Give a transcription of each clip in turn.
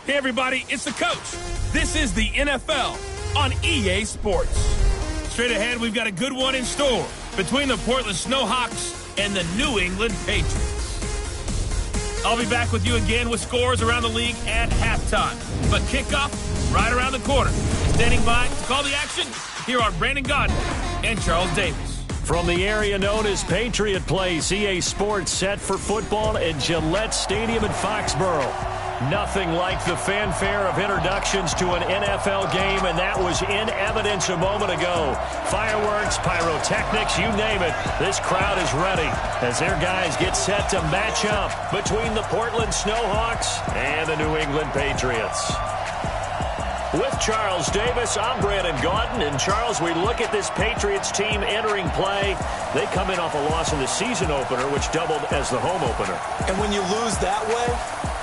Hey, everybody, it's the coach. This is the NFL on EA Sports. Straight ahead, we've got a good one in store between the Portland Snowhawks and the New England Patriots. I'll be back with you again with scores around the league at halftime. But kickoff right around the corner. Standing by to call the action, here are Brandon Godwin and Charles Davis. From the area known as Patriot Place, EA Sports set for football at Gillette Stadium in Foxborough. Nothing like the fanfare of introductions to an NFL game, and that was in evidence a moment ago. Fireworks, pyrotechnics, you name it. This crowd is ready as their guys get set to match up between the Portland Snowhawks and the New England Patriots. With Charles Davis, I'm Brandon Gaudin. And Charles, we look at this Patriots team entering play. They come in off a loss in the season opener, which doubled as the home opener. And when you lose that way,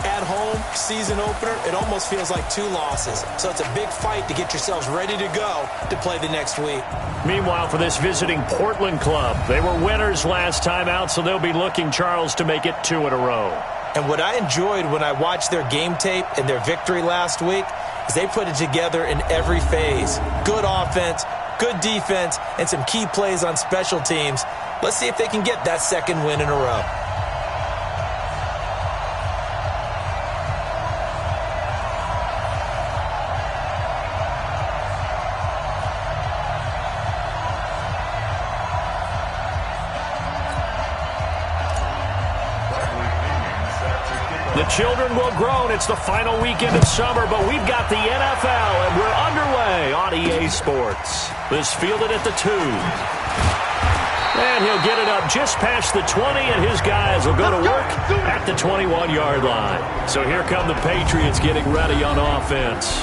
at home, season opener, it almost feels like two losses. So it's a big fight to get yourselves ready to go to play the next week. Meanwhile, for this visiting Portland club, they were winners last time out, so they'll be looking, Charles, to make it 2 in a row. And what I enjoyed when I watched their game tape and their victory last week is they put it together in every phase. Good offense, good defense, and some key plays on special teams. Let's see if they can get that second win in a row. The children will groan. It's the final weekend of summer, but we've got the NFL, and we're underway on EA Sports. This fielded at the 2. And he'll get it up just past the 20, and his guys will go to work at the 21-yard line. So here come the Patriots getting ready on offense.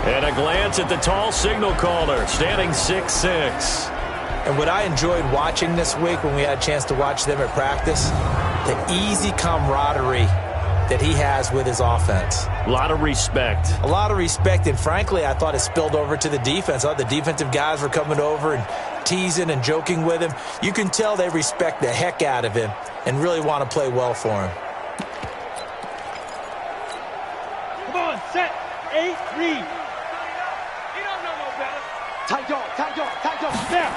And a glance at the tall signal caller, standing 6'6". And what I enjoyed watching this week when we had a chance to watch them at practice, the easy camaraderie that he has with his offense. A lot of respect. A lot of respect, and frankly, I thought it spilled over to the defense. I thought the defensive guys were coming over and teasing and joking with him. You can tell they respect the heck out of him and really want to play well for him. Come on, set, 8, read. You don't know no better. Tight dog, now.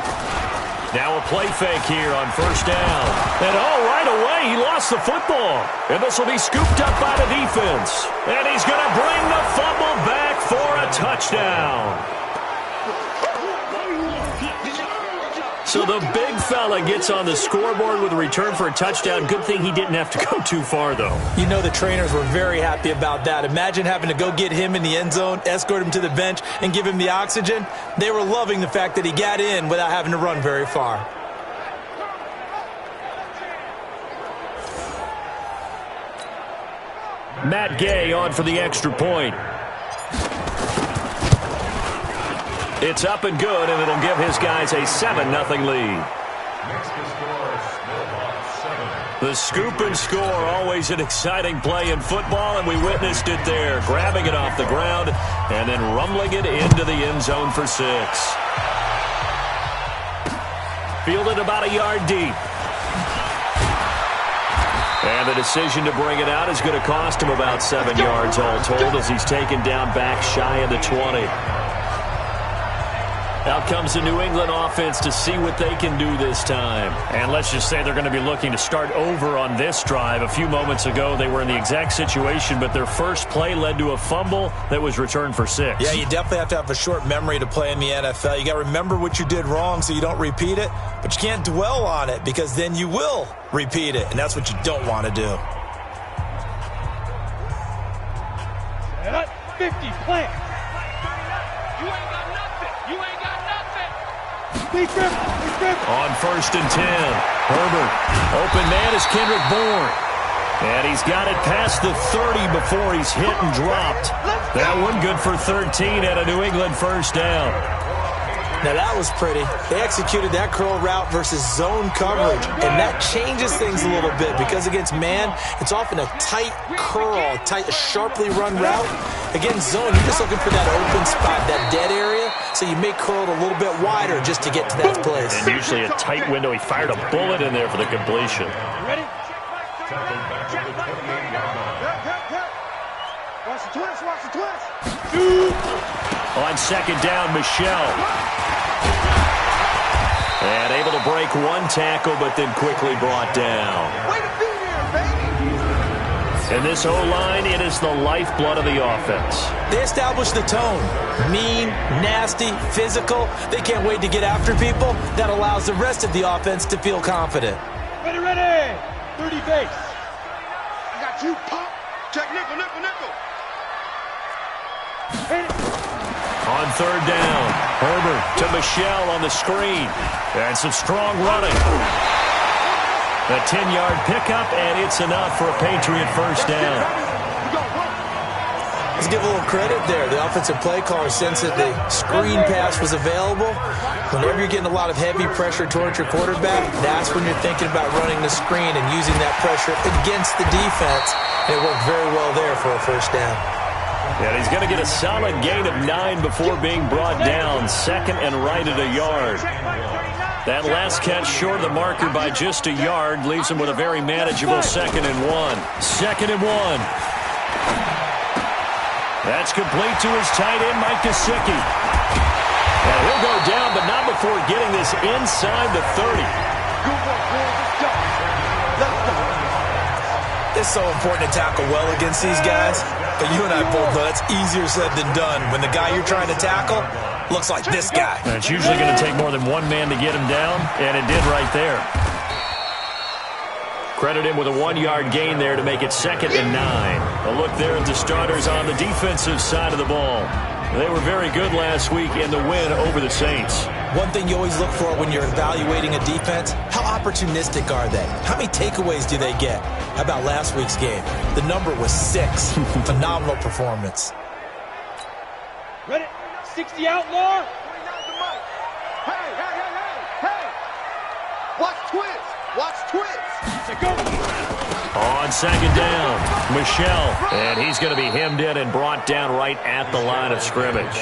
Now a play fake here on first down. And right away, he lost the football. And this will be scooped up by the defense. And he's going to bring the fumble back for a touchdown. So the big fella gets on the scoreboard with a return for a touchdown. Good thing he didn't have to go too far, though. You know the trainers were very happy about that. Imagine having to go get him in the end zone, escort him to the bench, and give him the oxygen. They were loving the fact that he got in without having to run very far. Matt Gay on for the extra point. It's up and good, and it'll give his guys a 7-0 lead. The scoop and score, always an exciting play in football, and we witnessed it there, grabbing it off the ground and then rumbling it into the end zone for 6. Fielded about a yard deep. And the decision to bring it out is going to cost him about 7 yards all told as he's taken down back shy of the 20. Out comes the New England offense to see what they can do this time. And let's just say they're going to be looking to start over on this drive. A few moments ago, they were in the exact situation, but their first play led to a fumble that was returned for 6. Yeah, you definitely have to have a short memory to play in the NFL. You got to remember what you did wrong so you don't repeat it, but you can't dwell on it because then you will repeat it, and that's what you don't want to do. 50, plant. You ain't got nothing. You ain't got nothing. On 1st and 10, Herbert. Open man is Kendrick Bourne. And he's got it past the 30 before he's hit and dropped. That one good for 13 and a New England first down. Now that was pretty. They executed that curl route versus zone coverage, and that changes things a little bit because against man, it's often a tight curl, a sharply run route. Against zone, you're just looking for that open spot, that dead area, so you may curl it a little bit wider just to get to that place. And usually a tight window. He fired a bullet in there for the completion. Ready? Watch the twist, watch the twist. On second down, Michelle. And able to break one tackle, but then quickly brought down. Way to be here, baby. And this O-line, it is the lifeblood of the offense. They establish the tone. Mean, nasty, physical. They can't wait to get after people. That allows the rest of the offense to feel confident. Ready, ready. 30 base. I got you, pop. Check nickel, nickel, nickel. Hit it. On third down, Herbert to Michelle on the screen. And some strong running. A 10-yard pickup, and it's enough for a Patriot first down. Let's give a little credit there. The offensive play caller sensed that the screen pass was available. Whenever you're getting a lot of heavy pressure towards your quarterback, that's when you're thinking about running the screen and using that pressure against the defense. And it worked very well there for a first down. And he's going to get a solid gain of 9 before being brought down. Second and right at a yard. That last catch short of the marker by just a yard leaves him with a very manageable 2nd and 1. 2nd and 1. That's complete to his tight end, Mike Gesicki. And he'll go down, but not before getting this inside the 30. It's so important to tackle well against these guys. But you and I both know that's easier said than done. When the guy you're trying to tackle looks like this guy. And it's usually going to take more than one man to get him down, and it did right there. Credit him with a 1-yard gain there to make it 2nd and 9. A look there at the starters on the defensive side of the ball. They were very good last week in the win over the Saints. One thing you always look for when you're evaluating a defense, how opportunistic are they? How many takeaways do they get? How about last week's game? The number was 6. Phenomenal performance. Ready? 60 outlaw. Hey, hey, hey, hey, hey! Watch twist! Watch twist! Go. On second down, Michelle. And he's going to be hemmed in and brought down right at the line of scrimmage.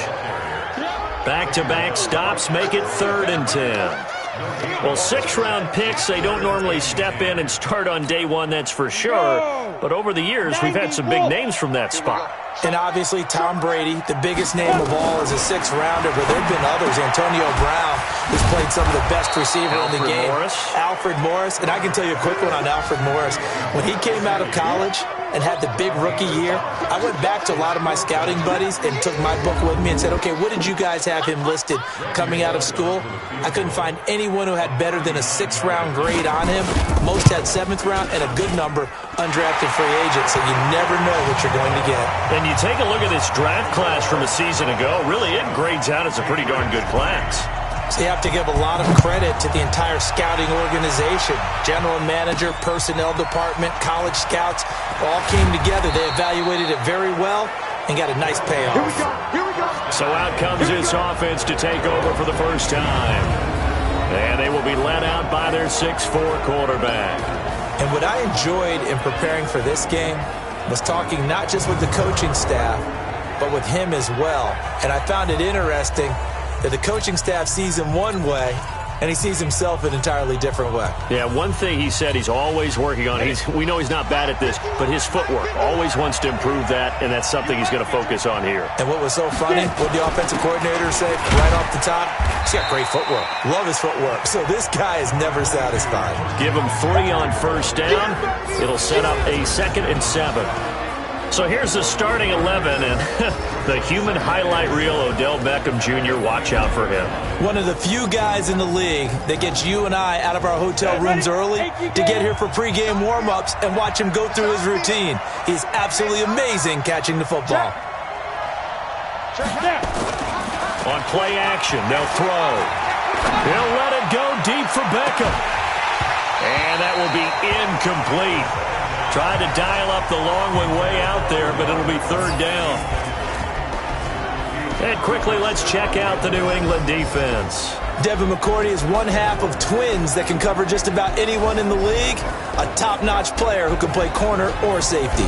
Back-to-back stops make it 3rd and 10. Well, 6-round picks, they don't normally step in and start on day one, that's for sure. But over the years, we've had some big names from that spot. And obviously, Tom Brady, the biggest name of all, is a 6th-rounder, but there have been others. Antonio Brown, who's played some of the best receiver in the game. Alfred Morris. And I can tell you a quick one on Alfred Morris. When he came out of college and had the big rookie year, I went back to a lot of my scouting buddies and took my book with me and said, okay, what did you guys have him listed coming out of school? I couldn't find anyone who had better than a 6th-round grade on him. Most had 7th round and a good number undrafted free agent, so you never know what you're going to get. And you take a look at this draft class from a season ago, really it grades out as a pretty darn good class. So you have to give a lot of credit to the entire scouting organization. General manager, personnel department, college scouts all came together. They evaluated it very well and got a nice payoff. Here we go, here we go. So out comes this offense to take over for the first time. And they will be led out by their 6'4" quarterback. And what I enjoyed in preparing for this game was talking not just with the coaching staff, but with him as well. And I found it interesting that the coaching staff sees him one way, and he sees himself an entirely different way. Yeah, one thing he said he's always working on, we know he's not bad at this, but his footwork, always wants to improve that, and that's something he's going to focus on here. And what was so funny, what the offensive coordinator said right off the top, he's got great footwork. Love his footwork. So this guy is never satisfied. Give him 3 on first down. It'll set up a 2nd and 7. So here's the starting 11, and the human highlight reel, Odell Beckham Jr., watch out for him. One of the few guys in the league that gets you and I out of our hotel rooms early to get here for pregame warm-ups and watch him go through his routine. He's absolutely amazing catching the football. On play action, they'll throw. They'll let it go deep for Beckham. And that will be incomplete. Tried to dial up the long one way out there, but it'll be 3rd down. And quickly, let's check out the New England defense. Devin McCourty is one half of twins that can cover just about anyone in the league. A top-notch player who can play corner or safety.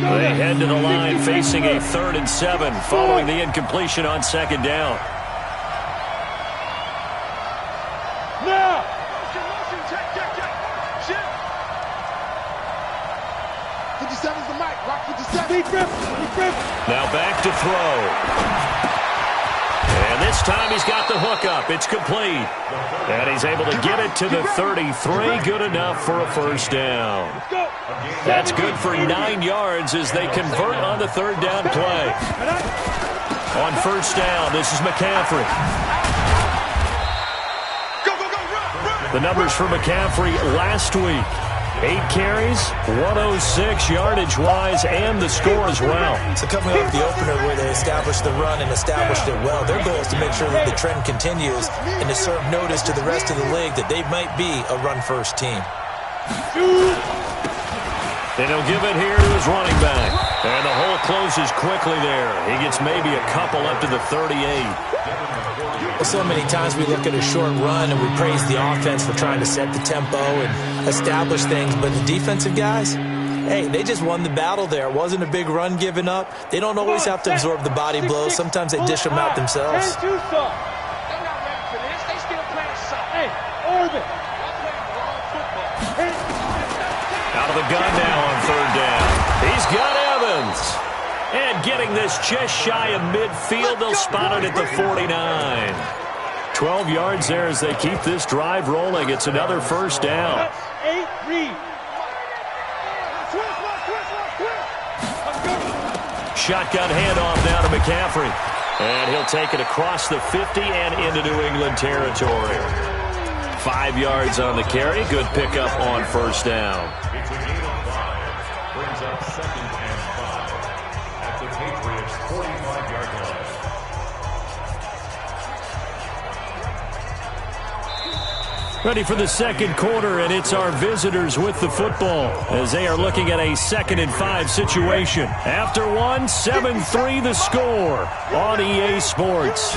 They head to the line facing a 3rd and 7 following the incompletion on 2nd down. 57's the mic. Rock 57. Now back to throw. And this time he's got the hook up. It's complete. And he's able to get it to the 33. Good enough for a first down. That's good for 9 yards as they convert on the third down play. On first down, this is McCaffrey. The numbers for McCaffrey last week. 8 carries, 106 yardage-wise, and the score as well. So coming off the opener where they established the run and established it well, their goal is to make sure that the trend continues and to serve notice to the rest of the league that they might be a run-first team. And he'll give it here to his running back. And the hole closes quickly there. He gets maybe a couple up to the 38. So many times we look at a short run and we praise the offense for trying to set the tempo and establish things, but the defensive guys, hey, they just won the battle there. It wasn't a big run given up. They don't always have to absorb the body blows. Sometimes they dish them out themselves. They're not ready for this. They still playing soft. Hey, Orbit. Out of the gun now on third down. He's got Evans. And getting this just shy of midfield, they'll spot it at the 49. 12 yards there as they keep this drive rolling. It's another first down. 8 read. Shotgun handoff now to McCaffrey. And he'll take it across the 50 and into New England territory. 5 yards on the carry. Good pickup on first down. Brings up 2nd and 5 at the Patriots' 45-yard line. Ready for the second quarter, and it's our visitors with the football as they are looking at a 2nd and 5 situation. After one, 7-3 the score on EA Sports.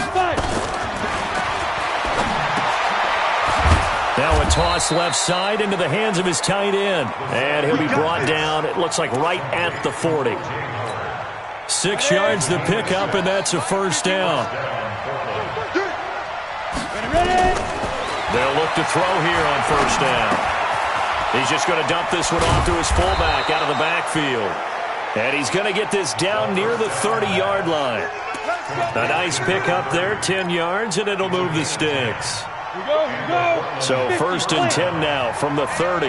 Now a toss left side into the hands of his tight end. And he'll be brought down, it looks like right at the 40. 6 yards the pickup, and that's a first down. They'll look to throw here on first down. He's just going to dump this one off to his fullback out of the backfield. And he's going to get this down near the 30-yard line. A nice pickup there, 10 yards, and it'll move the sticks. So 1st and 10 now from the 30.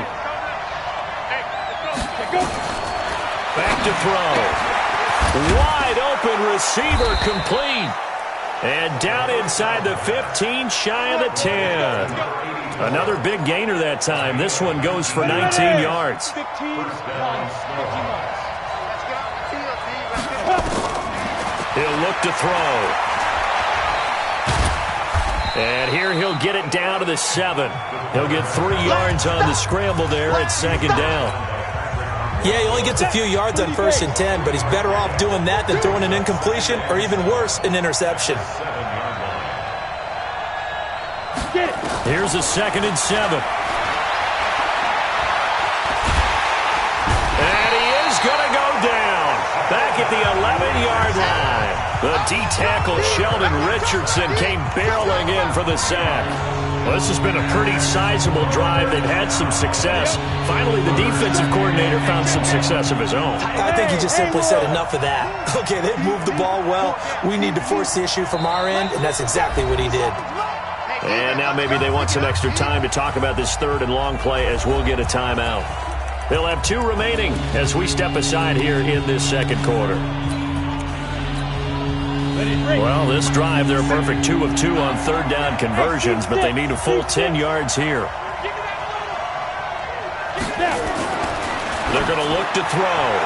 Back to throw. Wide open receiver complete. And down inside the 15, shy of the 10. Another big gainer that time. This one goes for 19 yards. He'll look to throw. And here he'll get it down to the 7. He'll get 3 yards on the scramble there at 2nd down. Yeah, he only gets a few yards on 1st and 10, but he's better off doing that than throwing an incompletion or even worse, an interception. Here's a 2nd and 7. And he is going to go down back at the 11-yard line. The D-tackle Sheldon Richardson came barreling in for the sack. Well, this has been a pretty sizable drive. They've had some success. Finally, the defensive coordinator found some success of his own. I think he just simply said enough of that. Okay, they've moved the ball well. We need to force the issue from our end, and that's exactly what he did. And now maybe they want some extra time to talk about this 3rd and long play as we'll get a timeout. They'll have 2 remaining as we step aside here in this 2nd quarter. Well, this drive, they're a perfect 2 of 2 on 3rd down conversions, but they need a full 10 yards here. They're going to look to throw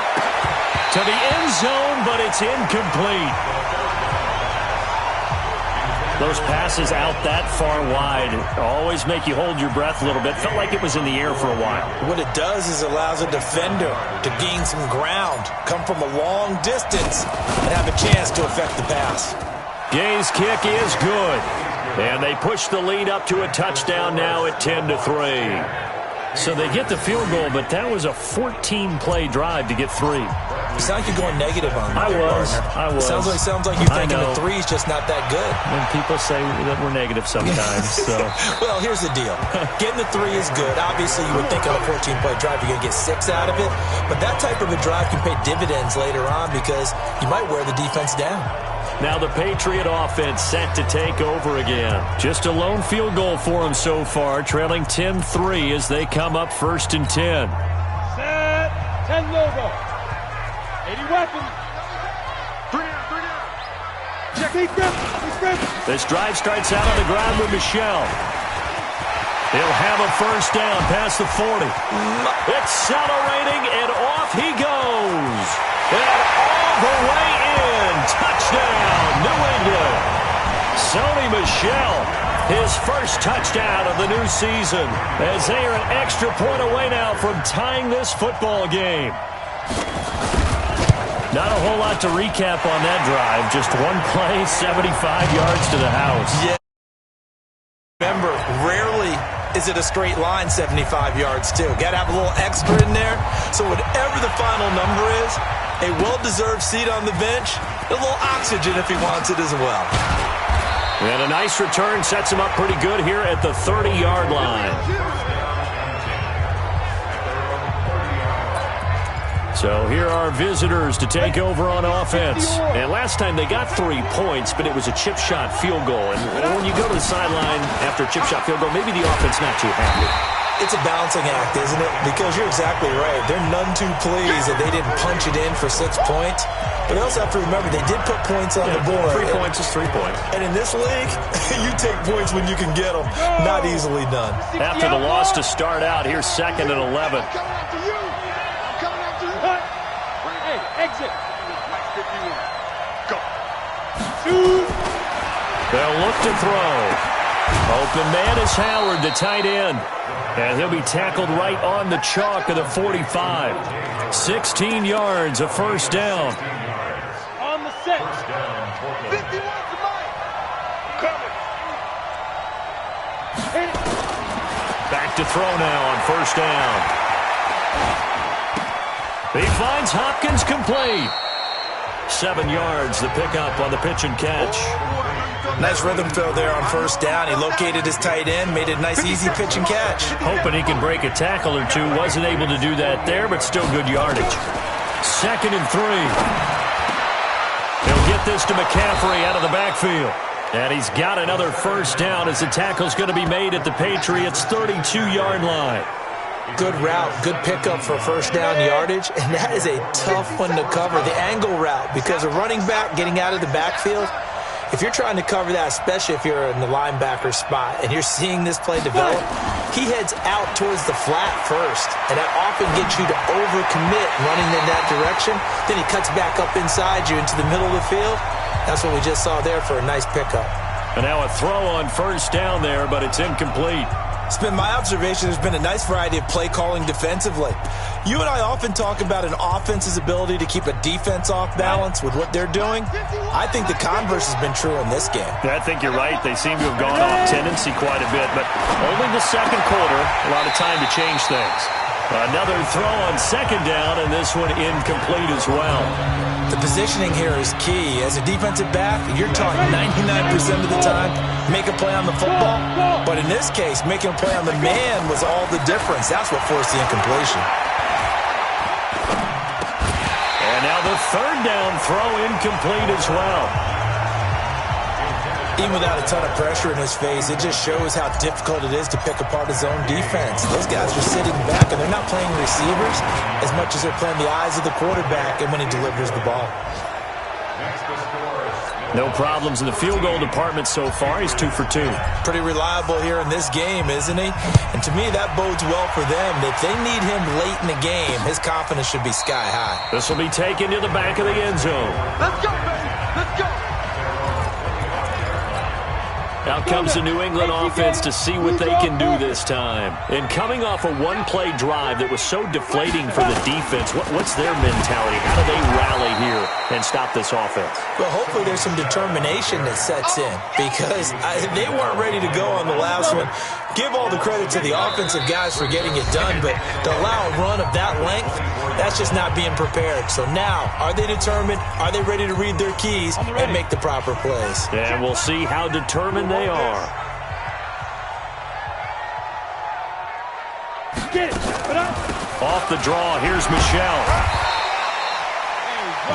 to the end zone, but it's incomplete. Those passes out that far wide always make you hold your breath a little bit. Felt like it was in the air for a while. What it does is allows a defender to gain some ground, come from a long distance, and have a chance to affect the pass. Gay's kick is good. And they push the lead up to a touchdown now at 10-3. So they get the field goal, but that was a 14-play drive to get 3. You sound like you're going negative on that. I was. Sounds like you're thinking the 3's just not that good. When people say that we're negative sometimes. So. Well, here's the deal. Getting the 3 is good. Obviously, you would think on a 14-play drive you're going to get 6 out of it. But that type of a drive can pay dividends later on because you might wear the defense down. Now the Patriot offense set to take over again. Just a lone field goal for them so far, trailing 10-3 as they come up 1st and 10. Set, 10 logo. 80 weapons. 3 down. Check. He's grip. This drive starts out on the ground with Michel. He'll have a first down past the 40. Accelerating, and off he goes. And all the way in. Touchdown, New England. Sony Michel, his first touchdown of the new season, as they are an extra point away now from tying this football game. Not a whole lot to recap on that drive. Just one play, 75 yards to the house. Yeah. Remember, rarely is it a straight line 75 yards, too. Got to have a little extra in there. So whatever the final number is, a well-deserved seat on the bench, a little oxygen if he wants it as well. And a nice return sets him up pretty good here at the 30-yard line. So here are visitors to take over on offense. And last time they got 3 points, but it was a chip shot field goal. And when you go to the sideline after a chip shot field goal, maybe the offense not too happy. It's a balancing act, isn't it? Because you're exactly right. They're none too pleased that they didn't punch it in for 6 points. But they also have to remember they did put points on the board. 3 points is 3 points. And in this league, you take points when you can get them. Not easily done. After the loss to start out, here's 2nd and 11. Hey, exit. Go. Shoot. They'll look to throw. Open man is Howard, the tight end. And he'll be tackled right on the chalk of the 45. 16 yards, a first down. On the set. 51 to Mike. Coming. Hit it. Back to throw now on first down. He finds Hopkins complete. 7 yards, the pickup on the pitch and catch. Nice rhythm throw there on first down. He located his tight end, made it a nice, easy pitch and catch. Hoping he can break a tackle or two. Wasn't able to do that there, but still good yardage. 2nd and 3. He'll get this to McCaffrey out of the backfield. And he's got another first down as the tackle's going to be made at the Patriots' 32-yard line. Good route, good pickup for first down yardage, and that is a tough one to cover, the angle route, because a running back getting out of the backfield, if you're trying to cover that, especially if you're in the linebacker spot and you're seeing this play develop, he heads out towards the flat first, and that often gets you to overcommit running in that direction. Then he cuts back up inside you into the middle of the field. That's what we just saw there for a nice pickup. And now a throw on first down there, but it's incomplete. It's been my observation there's been a nice variety of play calling defensively. You and I often talk about an offense's ability to keep a defense off balance with what they're doing. I think the converse has been true in this game. I think you're right. They seem to have gone off tendency quite a bit, but only the second quarter, a lot of time to change things. Another throw on second down, and this one incomplete as well. The positioning here is key. As a defensive back, you're taught 99% of the time, make a play on the football. But in this case, making a play on the man was all the difference. That's what forced the incompletion. And now the third down throw incomplete as well. Even without a ton of pressure in his face, it just shows how difficult it is to pick apart his own defense. Those guys are sitting back, and they're not playing receivers as much as they're playing the eyes of the quarterback and when he delivers the ball. No problems in the field goal department so far. He's 2 for 2. Pretty reliable here in this game, isn't he? And to me, that bodes well for them. If they need him late in the game, his confidence should be sky high. This will be taken to the back of the end zone. Let's go, baby. Let's go. Out comes the New England offense to see what they can do this time. And coming off a one-play drive that was so deflating for the defense, what's their mentality? How do they rally here and stop this offense? Well, hopefully there's some determination that sets in because they weren't ready to go on the last one. Give all the credit to the offensive guys for getting it done, but to allow a run of that length, that's just not being prepared. So now, are they determined? Are they ready to read their keys and make the proper plays? And we'll see how determined they are. Off the draw, here's Michelle.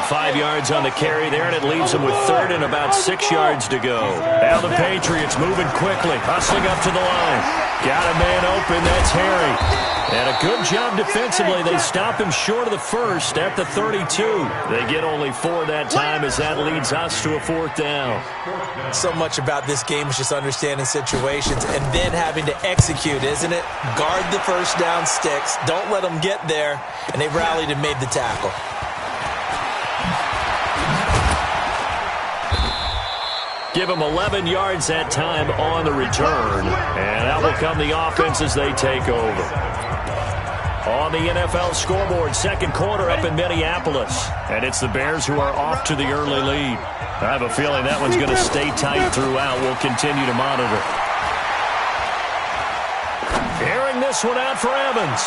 5 yards on the carry there, and it leaves them with third and about 6 yards to go. Now the Patriots moving quickly, hustling up to the line. Got a man open, that's Harry. And a good job defensively. They stop him short of the first at the 32. They get only 4 that time as that leads us to a 4th down. So much about this game is just understanding situations and then having to execute, isn't it? Guard the first down sticks. Don't let them get there. And they rallied and made the tackle. Give them 11 yards that time on the return. And out will come the offense as they take over. On the NFL scoreboard, second quarter up in Minneapolis. And it's the Bears who are off to the early lead. I have a feeling that one's going to stay tight throughout. We'll continue to monitor. Airing this one out for Evans.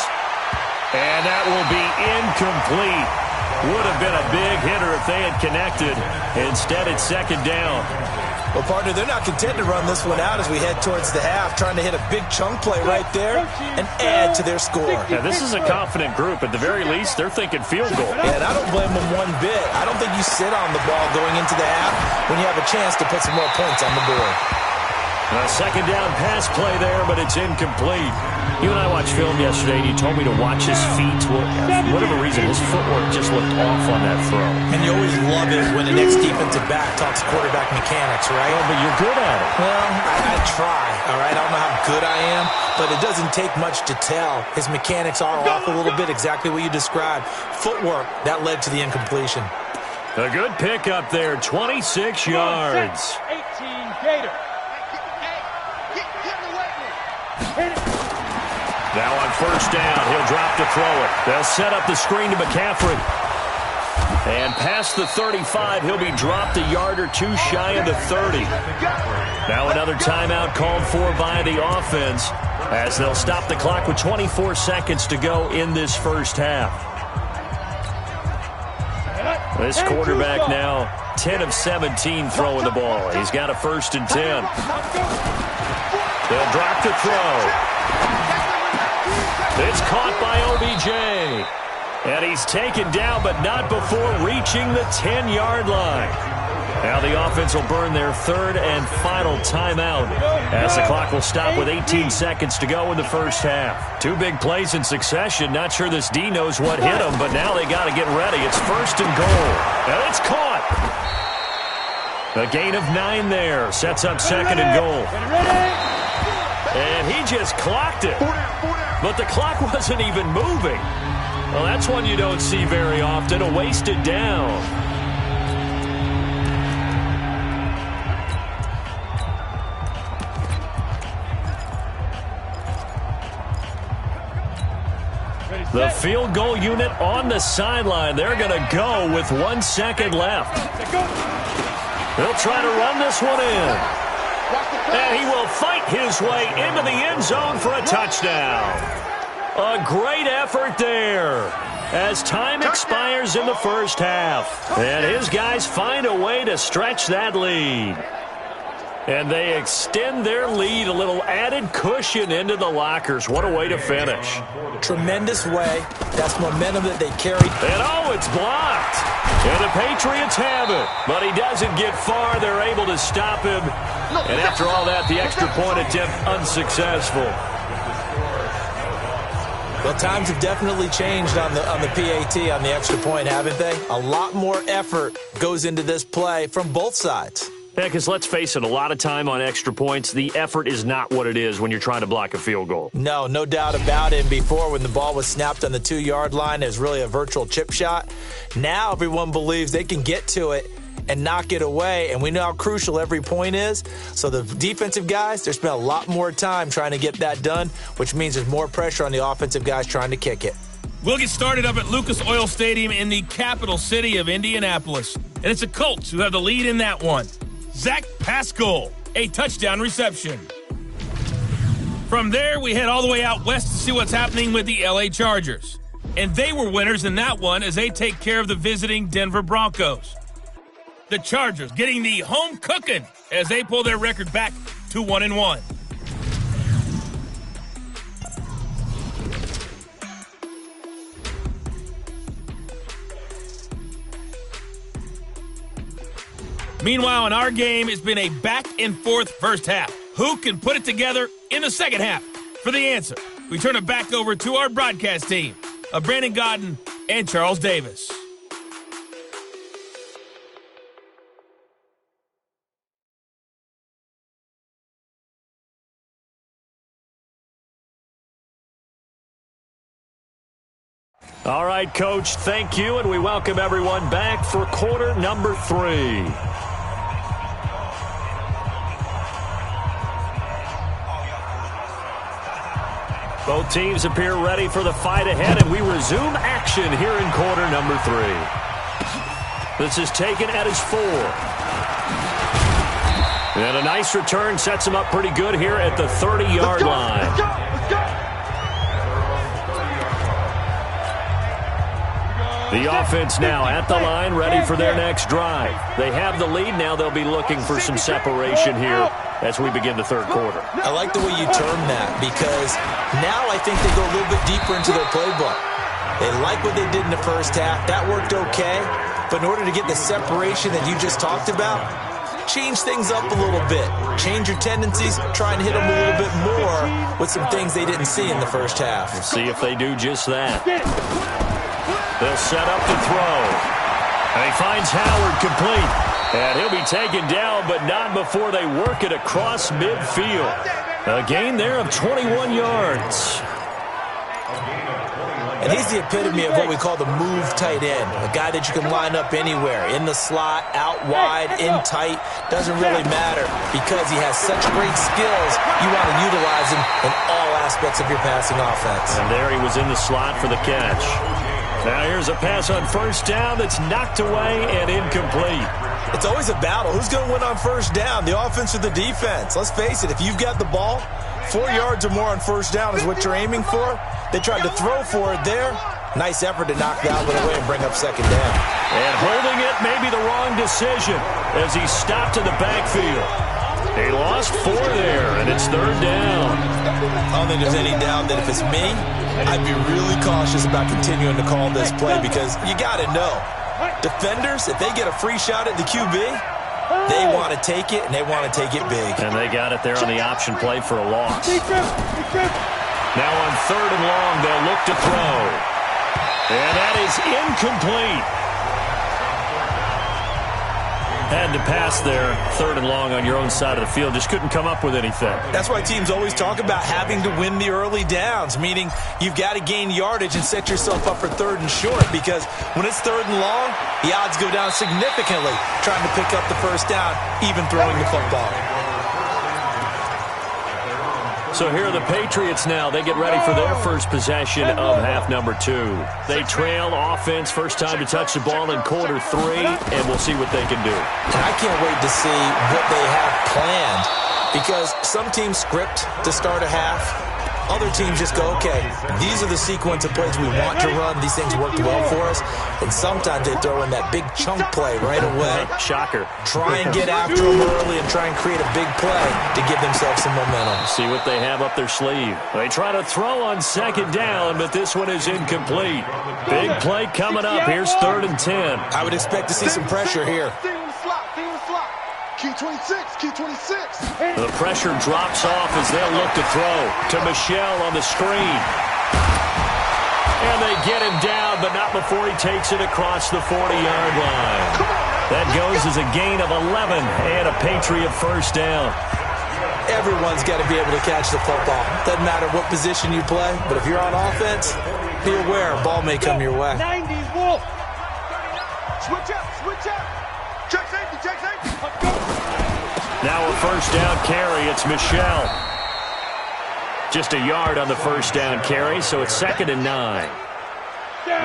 And that will be incomplete. Would have been a big hitter if they had connected. Instead, it's second down. Well, partner, they're not content to run this one out as we head towards the half, trying to hit a big chunk play right there and add to their score. Yeah, this is a confident group. At the very least, they're thinking field goal. And I don't blame them one bit. I don't think you sit on the ball going into the half when you have a chance to put some more points on the board. A second down pass play there, but it's incomplete. You and I watched film yesterday, and you told me to watch his feet. Well, for whatever reason, his footwork just looked off on that throw. And you always love it when the next defensive back talks quarterback mechanics, right? Well, but you're good at it. Well, I try, all right? I don't know how good I am, but it doesn't take much to tell. His mechanics are off a little bit, exactly what you described. Footwork, that led to the incompletion. A good pickup there, 26 yards. 18 Gator. Now on first down, he'll drop to throw it. They'll set up the screen to McCaffrey. And past the 35, he'll be dropped a yard or two shy of the 30. Now another timeout called for by the offense as they'll stop the clock with 24 seconds to go in this first half. This quarterback now 10 of 17 throwing the ball. He's got a 1st and 10. They'll drop to throw. It's caught by OBJ. And he's taken down, but not before reaching the 10-yard line. Now the offense will burn their 3rd and final timeout as the clock will stop with 18 seconds to go in the first half. 2 big plays in succession. Not sure this D knows what hit him, but now they got to get ready. It's 1st and goal. And it's caught. A gain of 9 there. Sets up 2nd and goal. And he just clocked it. But the clock wasn't even moving. Well, that's one you don't see very often, a wasted down. The field goal unit on the sideline. They're going to go with 1 second left. They'll try to run this one in. And he will fight his way into the end zone for a touchdown. A great effort there as time expires in the first half. And his guys find a way to stretch that lead. And they extend their lead, a little added cushion into the lockers. What a way to finish. Tremendous way. That's momentum that they carried. And oh, it's blocked. And the Patriots have it. But he doesn't get far. They're able to stop him. And after all that, the extra point attempt unsuccessful. Well, times have definitely changed on the PAT, on the extra point, haven't they? A lot more effort goes into this play from both sides. Yeah, because let's face it, a lot of time on extra points, the effort is not what it is when you're trying to block a field goal. No doubt about it. And before, when the ball was snapped on the 2-yard line, it was really a virtual chip shot. Now everyone believes they can get to it and knock it away. And we know how crucial every point is. So the defensive guys, they spent a lot more time trying to get that done, which means there's more pressure on the offensive guys trying to kick it. We'll get started up at Lucas Oil Stadium in the capital city of Indianapolis. And it's the Colts who have the lead in that one. Zach Pascal, a touchdown reception. From there, we head all the way out west to see what's happening with the LA Chargers. And they were winners in that one as they take care of the visiting Denver Broncos. The Chargers getting the home cooking as they pull their record back to 1-1. Meanwhile, in our game, it's been a back-and-forth first half. Who can put it together in the second half? For the answer, we turn it back over to our broadcast team of Brandon Godden and Charles Davis. All right, Coach, thank you, and we welcome everyone back for quarter number 3. Both teams appear ready for the fight ahead, and we resume action here in quarter number 3. This is taken at his 4. And a nice return sets him up pretty good here at the 30-yard line. Let's go. The offense now at the line, ready for their next drive. They have the lead. Now they'll be looking for some separation here as we begin the third quarter. I like the way you term that because now I think they go a little bit deeper into their playbook. They like what they did in the first half. That worked okay. But in order to get the separation that you just talked about, change things up a little bit. Change your tendencies. Try and hit them a little bit more with some things they didn't see in the first half. We'll see if they do just that. They'll set up to throw. And he finds Howard complete. And he'll be taken down, but not before they work it across midfield. A gain there of 21 yards. And he's the epitome of what we call the move tight end. A guy that you can line up anywhere. In the slot, out wide, in tight. Doesn't really matter because he has such great skills. You want to utilize him in all aspects of your passing offense. And there he was in the slot for the catch. Now here's a pass on first down that's knocked away and incomplete. It's always a battle. Who's going to win on first down, the offense or the defense? Let's face it, if you've got the ball, 4 yards or more on first down is what you're aiming for. They tried to throw for it there. Nice effort to knock that one away and bring up second down. And holding it may be the wrong decision as he stopped in the backfield. He lost 4 there, and it's third down. I don't think there's any doubt that if it's me, I'd be really cautious about continuing to call this play because you got to know. Defenders, if they get a free shot at the QB, they want to take it, and they want to take it big. And they got it there on the option play for a loss. Now on third and long, they'll look to throw. And that is incomplete. Had to pass there, third and long on your own side of the field. Just couldn't come up with anything. That's why teams always talk about having to win the early downs, meaning you've got to gain yardage and set yourself up for third and short because when it's third and long, the odds go down significantly trying to pick up the first down, even throwing the football. So here are the Patriots now. They get ready for their first possession of half number 2. They trail offense, first time to touch the ball in quarter 3, and we'll see what they can do. And I can't wait to see what they have planned because some teams script to start a half. Other teams just go, okay, these are the sequence of plays we want to run. These things worked well for us. And sometimes they throw in that big chunk play right away. Shocker. Try and get after them early and try and create a big play to give themselves some momentum. See what they have up their sleeve. They try to throw on second down, but this one is incomplete. Big play coming up. Here's third and 10. I would expect to see some pressure here. Key 26, key 26. The pressure drops off as they'll look to throw to Michelle on the screen. And they get him down, but not before he takes it across the 40-yard line. That goes as a gain of 11 and a Patriot first down. Everyone's got to be able to catch the football. Doesn't matter what position you play, but if you're on offense, be aware a ball may come your way. 90s Wolf. Switch up, switch up. Check safety, check safety. Now a first down carry. It's Michel. Just a yard on the first down carry, so it's 2nd and 9.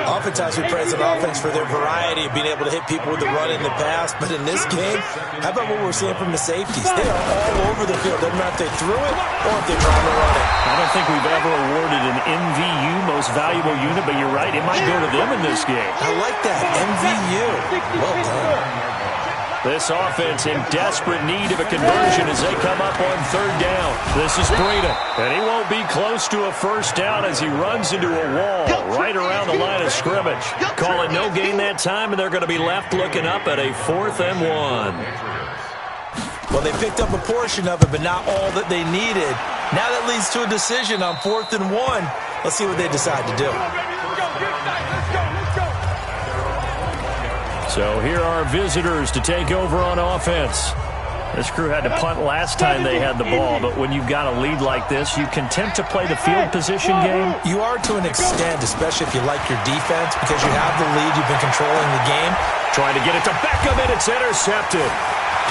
Oftentimes we praise an offense for their variety of being able to hit people with the run in the pass, but in this game, how about what we're seeing from the safeties? They are all over the field. Doesn't matter if they threw it or if they're trying to run it. I don't think we've ever awarded an MVU, most valuable unit, but you're right, it might go to them in this game. I like that, MVU. Well done. This offense in desperate need of a conversion as they come up on 3rd down. This is Breida, and he won't be close to a first down as he runs into a wall right around the line of scrimmage. Call it no gain that time, and they're going to be left looking up at a 4th and 1. Well, they picked up a portion of it, but not all that they needed. Now that leads to a decision on 4th and 1. Let's see what they decide to do. So here are visitors to take over on offense. This crew had to punt last time they had the ball, but when you've got a lead like this, you content to play the field position game? You are to an extent, especially if you like your defense, because you have the lead, you've been controlling the game. Trying to get it to Beckham, and it's intercepted.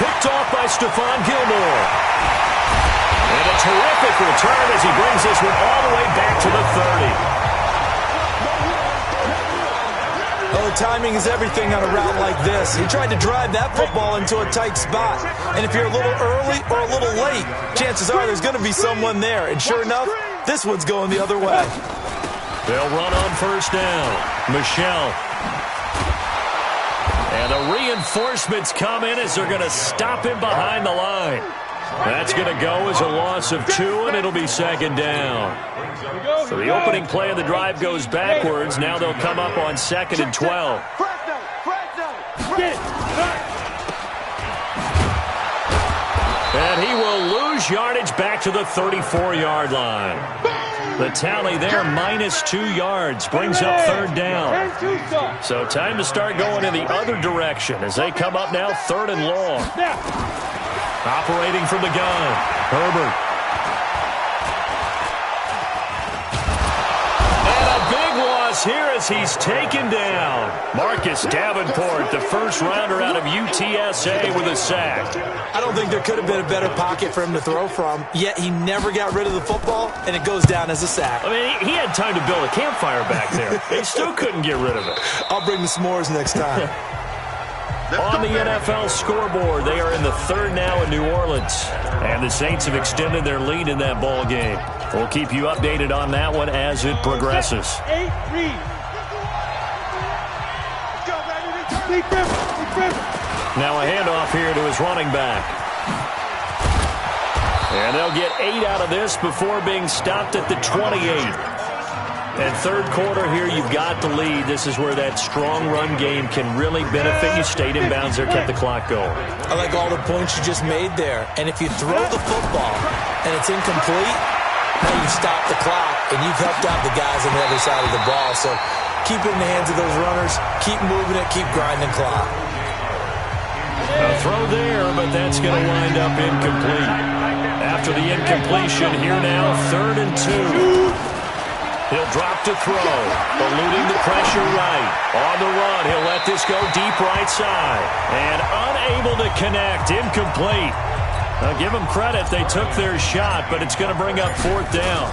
Picked off by Stephon Gilmore. And a terrific return as he brings this one all the way back to the 30. Well, the timing is everything on a route like this. He tried to drive that football into a tight spot. And if you're a little early or a little late, chances are there's going to be someone there. And sure enough, this one's going the other way. They'll run on first down. Michel. And the reinforcements come in as they're going to stop him behind the line. That's going to go as a loss of 2, and it'll be 2nd down. So the opening play of the drive goes backwards. Now they'll come up on 2nd and 12. And he will lose yardage back to the 34-yard line. The tally there, -2 yards, brings up 3rd down. So time to start going in the other direction as they come up now 3rd and long. Operating from the gun, Herbert. And a big loss here as he's taken down. Marcus Davenport, the first rounder out of UTSA with a sack. I don't think there could have been a better pocket for him to throw from, yet he never got rid of the football, and it goes down as a sack. I mean, he had time to build a campfire back there. He still couldn't get rid of it. I'll bring the s'mores next time. On the NFL scoreboard, they are in the 3rd now in New Orleans. And the Saints have extended their lead in that ball game. We'll keep you updated on that one as it progresses. Now a handoff here to his running back. And they'll get 8 out of this before being stopped at the 28. And 3rd quarter here, you've got the lead. This is where that strong run game can really benefit you. Stayed in bounds there, kept the clock going. I like all the points you just made there. And if you throw the football and it's incomplete, now you stop the clock, and you've helped out the guys on the other side of the ball. So keep it in the hands of those runners. Keep moving it. Keep grinding clock. A throw there, but that's going to wind up incomplete. After the incompletion, here now, 3rd and 2. He'll drop to throw, eluding the pressure right. On the run, he'll let this go deep right side. And unable to connect, incomplete. Now give them credit, they took their shot, but it's going to bring up 4th down.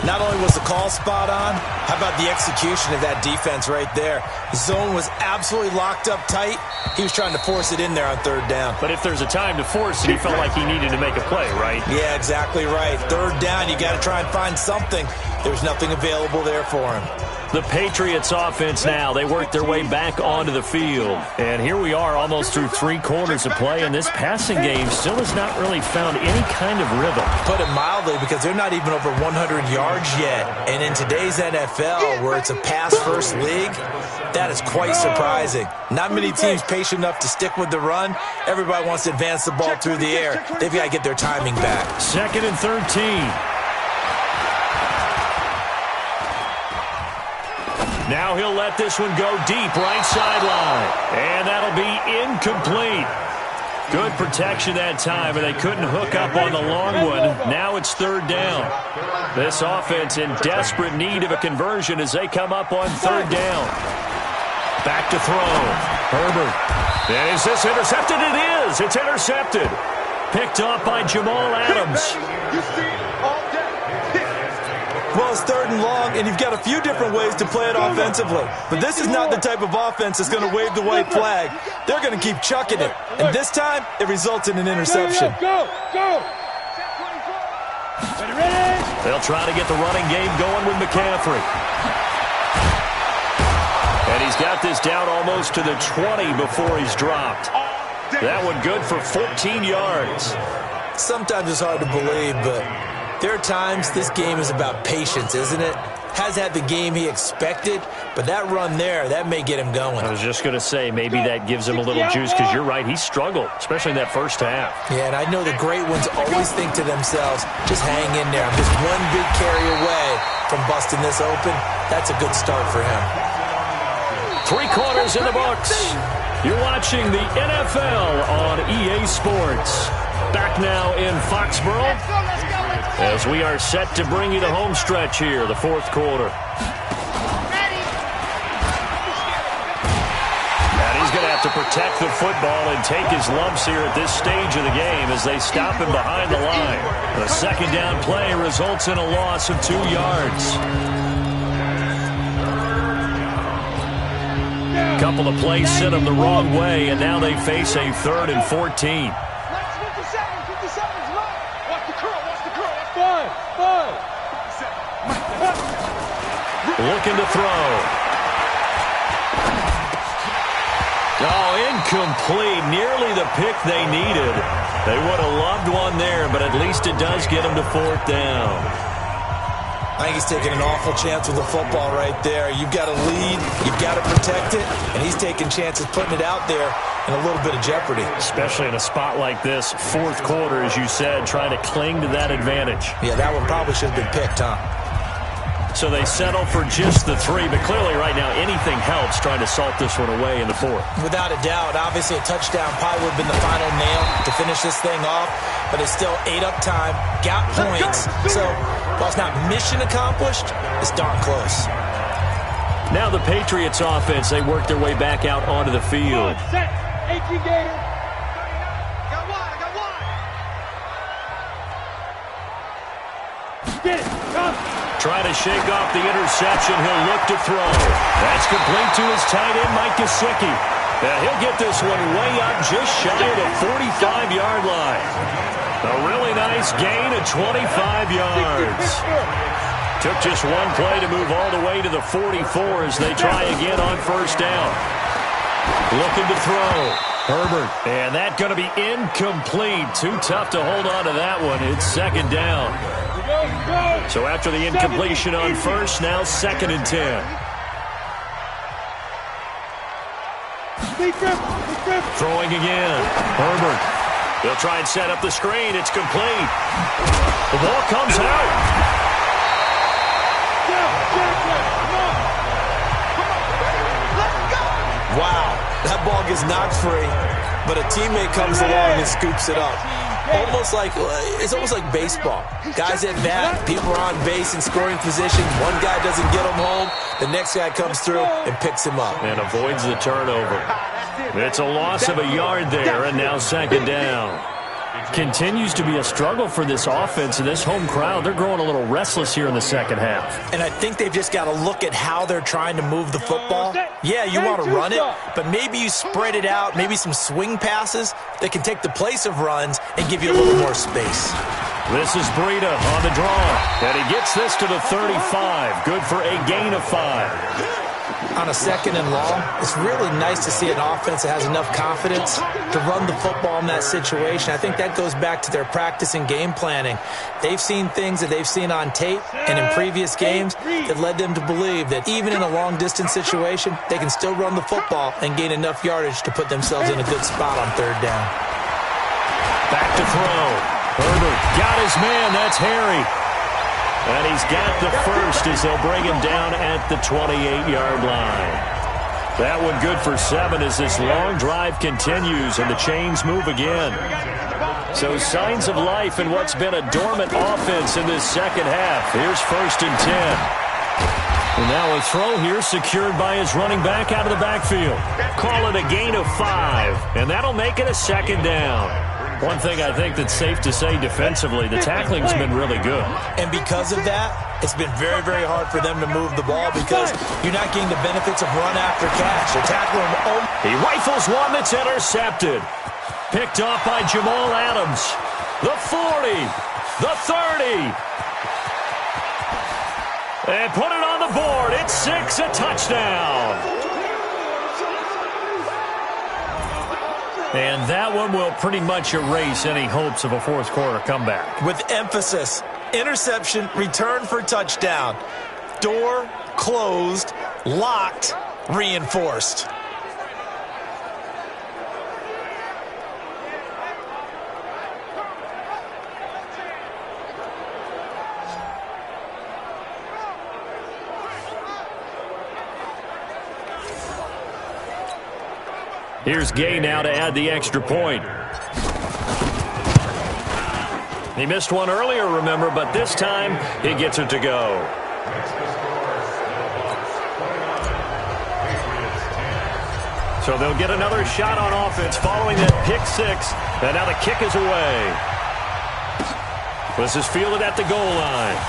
Not only was the call spot on, how about the execution of that defense right there? The zone was absolutely locked up tight. He was trying to force it in there on 3rd down. But if there's a time to force it, he felt like he needed to make a play, right? Yeah, exactly right. 3rd down, you got to try and find something. There's nothing available there for him. The Patriots offense now, they work their way back onto the field. And here we are almost through 3 quarters of play, and this passing game still has not really found any kind of rhythm. Put it mildly, because they're not even over 100 yards yet. And in today's NFL, where it's a pass-first league, that is quite surprising. Not many teams patient enough to stick with the run. Everybody wants to advance the ball through the air. They've got to get their timing back. 2nd and 13. Now he'll let this one go deep right sideline. And that'll be incomplete. Good protection that time, and they couldn't hook up on the long one. Now it's 3rd down. This offense in desperate need of a conversion as they come up on 3rd down. Back to throw. Herbert. And is this intercepted? It is. It's intercepted. Picked up by Jamal Adams. You see it all day. Well, it's 3rd and long, and you've got a few different ways to play it offensively. But this is not the type of offense that's going to wave the white flag. They're going to keep chucking it. And this time, it results in an interception. Go! Ready? They'll try to get the running game going with McCaffrey. And he's got this down almost to the 20 before he's dropped. That one good for 14 yards. Sometimes it's hard to believe, but there are times this game is about patience, isn't it? Has had the game he expected, but that run there, that may get him going. I was just going to say, maybe that gives him a little juice, because you're right, he struggled, especially in that first half. Yeah, and I know the great ones always think to themselves, just hang in there. I'm just one big carry away from busting this open. That's a good start for him. 3 quarters in the books. You're watching the NFL on EA Sports. Back now in Foxborough as we are set to bring you the home stretch here, the 4th quarter. And he's going to have to protect the football and take his lumps here at this stage of the game as they stop him behind the line. The 2nd down play results in a loss of 2 yards. Couple of plays sent them the wrong way, and now they face a 3rd and 14. Looking to throw. Oh, incomplete. Nearly the pick they needed. They would have loved one there, but at least it does get them to 4th down. I think he's taking an awful chance with the football right there. You've got to lead, you've got to protect it, and he's taking chances putting it out there in a little bit of jeopardy. Especially in a spot like this, 4th quarter, as you said, trying to cling to that advantage. Yeah, that one probably should have been picked, huh? So they settle for just the 3, but clearly right now anything helps trying to salt this one away in the 4th. Without a doubt, obviously a touchdown probably would have been the final nail to finish this thing off, but it's still ate up time, got points, so while it's not mission accomplished, it's darn close. Now the Patriots offense, they work their way back out onto the field. Set. 18 Gator. Get it. Come. Trying to shake off the interception. He'll look to throw. That's complete to his tight end, Mike Gesicki. He'll get this one way up just shy of the 45-yard line. A really nice gain of 25 yards. Took just one play to move all the way to the 44 as they try again on 1st down. Looking to throw. Herbert. And that's going to be incomplete. Too tough to hold on to that one. It's 2nd down. So after the incompletion on 1st, now 2nd and 10. Throwing again. Herbert. They'll try and set up the screen. It's complete. The ball comes out. Wow, that ball gets knocked free, but a teammate comes along and scoops it up. It's almost like baseball. Guys at bat, people are on base in scoring position. One guy doesn't get him home. The next guy comes through and picks him up. And avoids the turnover. It's a loss of a yard there, and now 2nd down. Continues to be a struggle for this offense, and this home crowd, they're growing a little restless here in the 2nd half. And I think they've just got to look at how they're trying to move the football. Yeah, you want to run it, but maybe you spread it out, maybe some swing passes that can take the place of runs and give you a little more space. This is Breida on the draw, and he gets this to the 35. Good for a gain of 5. On a 2nd and long, it's really nice to see an offense that has enough confidence to run the football in that situation. I think that goes back to their practice and game planning. They've seen things that they've seen on tape and in previous games that led them to believe that even in a long-distance situation, they can still run the football and gain enough yardage to put themselves in a good spot on 3rd down. Back to throw. Herbert got his man. That's Harry. And he's got the 1st as they'll bring him down at the 28-yard line. That one good for 7 as this long drive continues and the chains move again. So signs of life in what's been a dormant offense in this 2nd half. Here's 1st and 10. And Now a throw here secured by his running back out of the backfield. Call it a gain of 5, and that'll make it a 2nd down. One thing I think that's safe to say defensively, the tackling's been really good. And because of that, it's been very, very hard for them to move the ball because you're not getting the benefits of run after catch. They're tackling him. He rifles one that's intercepted. Picked off by Jamal Adams. The 40, the 30. And put it on the board. It's 6, a touchdown. And that one will pretty much erase any hopes of a fourth quarter comeback. With emphasis, interception, return for touchdown. Door closed, locked, reinforced. Here's Gay now to add the extra point. He missed one earlier, remember, but this time he gets it to go. So they'll get another shot on offense following that pick 6, and now the kick is away. This is fielded at the goal line.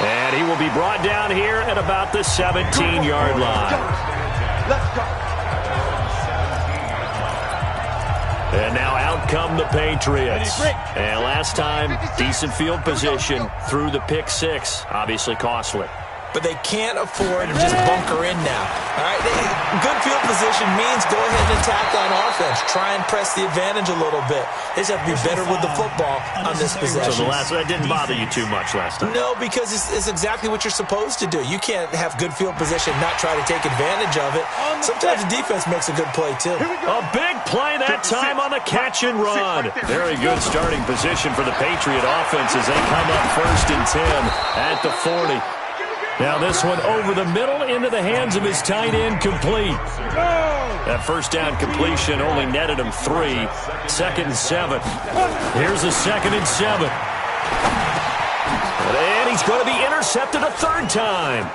And he will be brought down here at about the 17-yard line. Let's go. And now out come the Patriots. And last time, decent field position through the pick 6. Obviously costly. But they can't afford to just bunker in now. All right, good field position means go ahead and attack on offense. Try and press the advantage a little bit. They just have to be better with the football on this possession. So that didn't bother you too much last time? No, because it's exactly what you're supposed to do. You can't have good field position and not try to take advantage of it. Sometimes the defense makes a good play, too. A big play that time on the catch and run. Very good starting position for the Patriot offense as they come up 1st and 10 at the 40. Now this one over the middle into the hands of his tight end, complete. That first down completion only netted him 3. 2nd and 7. Here's a 2nd and 7. And he's going to be intercepted a 3rd time.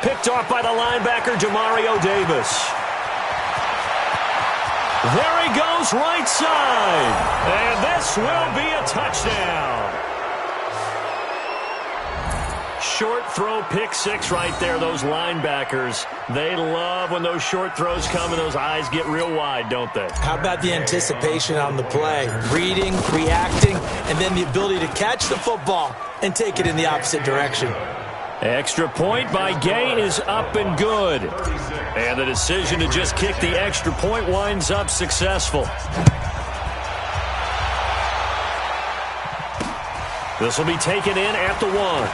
Picked off by the linebacker, Demario Davis. There he goes, right side. And this will be a touchdown. Short throw, pick 6 right there. Those linebackers, they love when those short throws come and those eyes get real wide, don't they? How about the anticipation on the play? Reading, reacting, and then the ability to catch the football and take it in the opposite direction. Extra point by Gay is up and good. And the decision to just kick the extra point winds up successful. This will be taken in at the 1.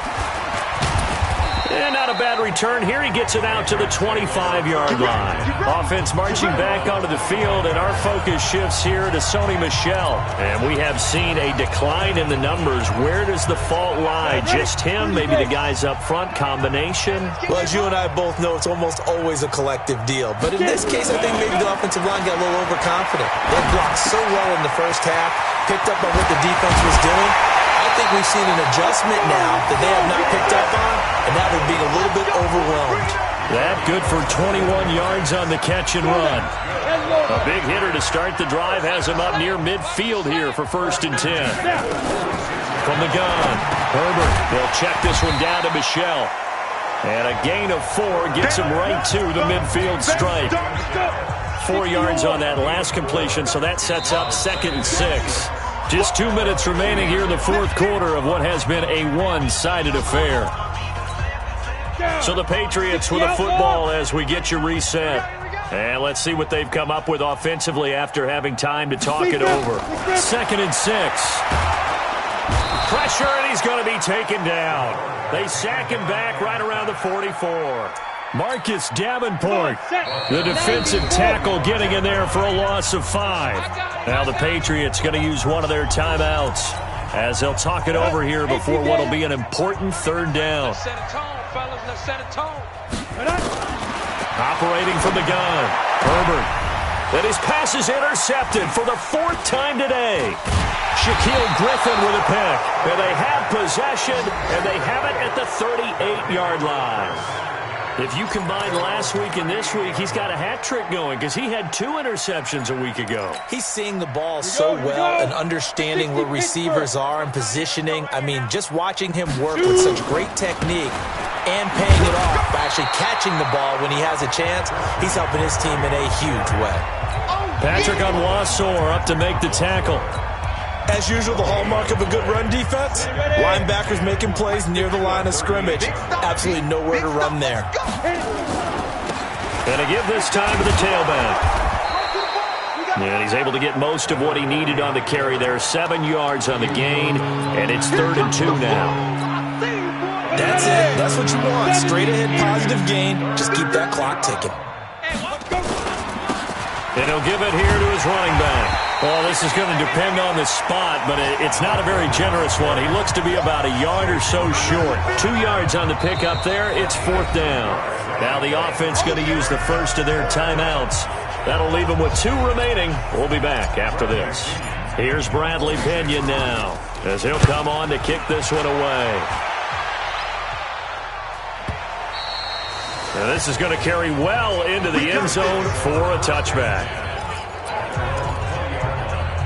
And not a bad return here. He gets it out to the 25-yard line. Offense marching back onto the field, and our focus shifts here to Sony Michel. And we have seen a decline in the numbers. Where does the fault lie? Just him? Maybe the guys up front? Combination? Well, as you and I both know, it's almost always a collective deal. But in this case, I think maybe the offensive line got a little overconfident. They blocked so well in the first half, picked up on what the defense was doing. I think we've seen an adjustment now that they have not picked up on, and now they're being a little bit overwhelmed. That good for 21 yards on the catch and run. A big hitter to start the drive has him up near midfield here for 1st and 10. From the gun, Herbert, they'll check this one down to Michel. And a gain of 4 gets him right to the midfield stripe. 4 yards on that last completion, so that sets up 2nd and 6. Just 2 minutes remaining here in the fourth quarter of what has been a one-sided affair. So the Patriots with a football as we get you reset. And let's see what they've come up with offensively after having time to talk it over. 2nd and 6. Pressure, and he's going to be taken down. They sack him back right around the 44. Marcus Davenport, the defensive tackle, getting in there for a loss of 5. Now the Patriots going to use one of their timeouts as they'll talk it over here before what will be an important 3rd down. Operating from the gun, Herbert. And his pass is intercepted for the 4th time today. Shaquille Griffin with a pick. And they have possession, and they have it at the 38-yard line. If you combine last week and this week, he's got a hat trick going because he had 2 interceptions a week ago. He's seeing the ball so well and understanding where receivers are and positioning. I mean, just watching him work with such great technique and paying it off by actually catching the ball when he has a chance, he's helping his team in a huge way. Patrick Onwuasor up to make the tackle. As usual, the hallmark of a good run defense, linebackers making plays near the line of scrimmage. Absolutely nowhere to run there. And to give this time to the tailback. And he's able to get most of what he needed on the carry there. 7 yards on the gain, and it's 3rd and 2 now. That's it. That's what you want. Straight ahead positive gain. Just keep that clock ticking. And he'll give it here to his running back. Well, this is going to depend on the spot, but it's not a very generous one. He looks to be about a yard or so short. 2 yards on the pickup there. It's 4th down. Now the offense going to use the first of their timeouts. That'll leave them with 2 remaining. We'll be back after this. Here's Bradley Pinion now as he'll come on to kick this one away. Now this is going to carry well into the end zone for a touchback.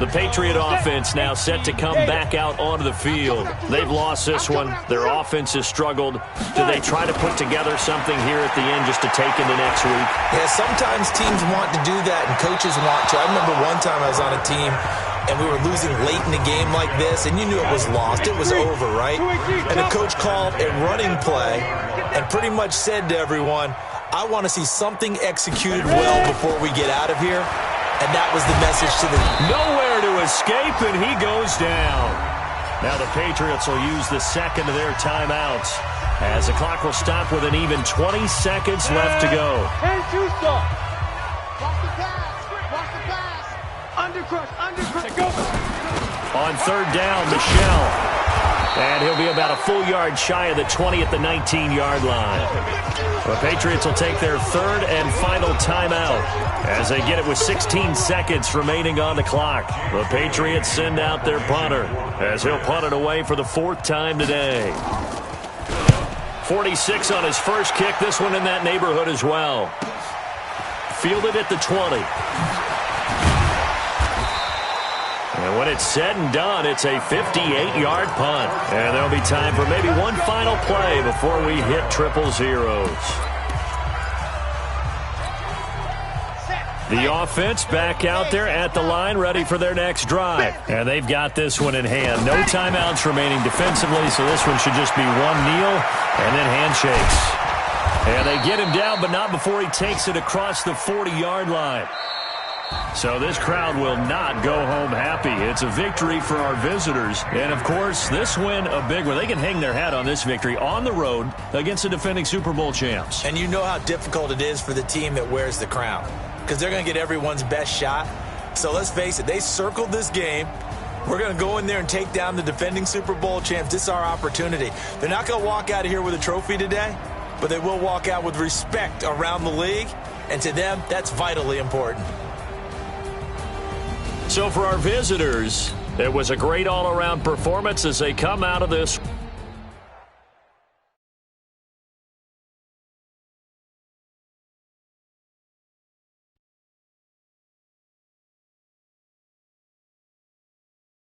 The Patriot offense now set to come back out onto the field. They've lost this one. Their offense has struggled. Do they try to put together something here at the end just to take into next week? Yeah, sometimes teams want to do that and coaches want to. I remember one time I was on a team and we were losing late in the game like this, and you knew it was lost. It was over, right? And the coach called a running play and pretty much said to everyone, I want to see something executed well before we get out of here. And that was the message to the... Nowhere to escape, and he goes down. Now the Patriots will use the second of their timeouts as the clock will stop with an even 20 seconds left to go. And Tusa. Watch the pass. Watch the pass. Undercrush. Go. On 3rd down, Michelle. And he'll be about a full yard shy of the 20 at the 19-yard line. The Patriots will take their 3rd and final timeout as they get it with 16 seconds remaining on the clock. The Patriots send out their punter as he'll punt it away for the 4th time today. 46 on his first kick. This one in that neighborhood as well. Fielded at the 20. And when it's said and done, it's a 58-yard punt. And there'll be time for maybe one final play before we hit 000. The offense back out there at the line, ready for their next drive. And they've got this one in hand. No timeouts remaining defensively, so this one should just be one kneel and then handshakes. And they get him down, but not before he takes it across the 40-yard line. So this crowd will not go home happy. It's a victory for our visitors. And, of course, this win, a big one. They can hang their hat on this victory on the road against the defending Super Bowl champs. And you know how difficult it is for the team that wears the crown because they're going to get everyone's best shot. So let's face it, they circled this game. We're going to go in there and take down the defending Super Bowl champs. This is our opportunity. They're not going to walk out of here with a trophy today, but they will walk out with respect around the league. And to them, that's vitally important. So for our visitors, it was a great all-around performance as they come out of this.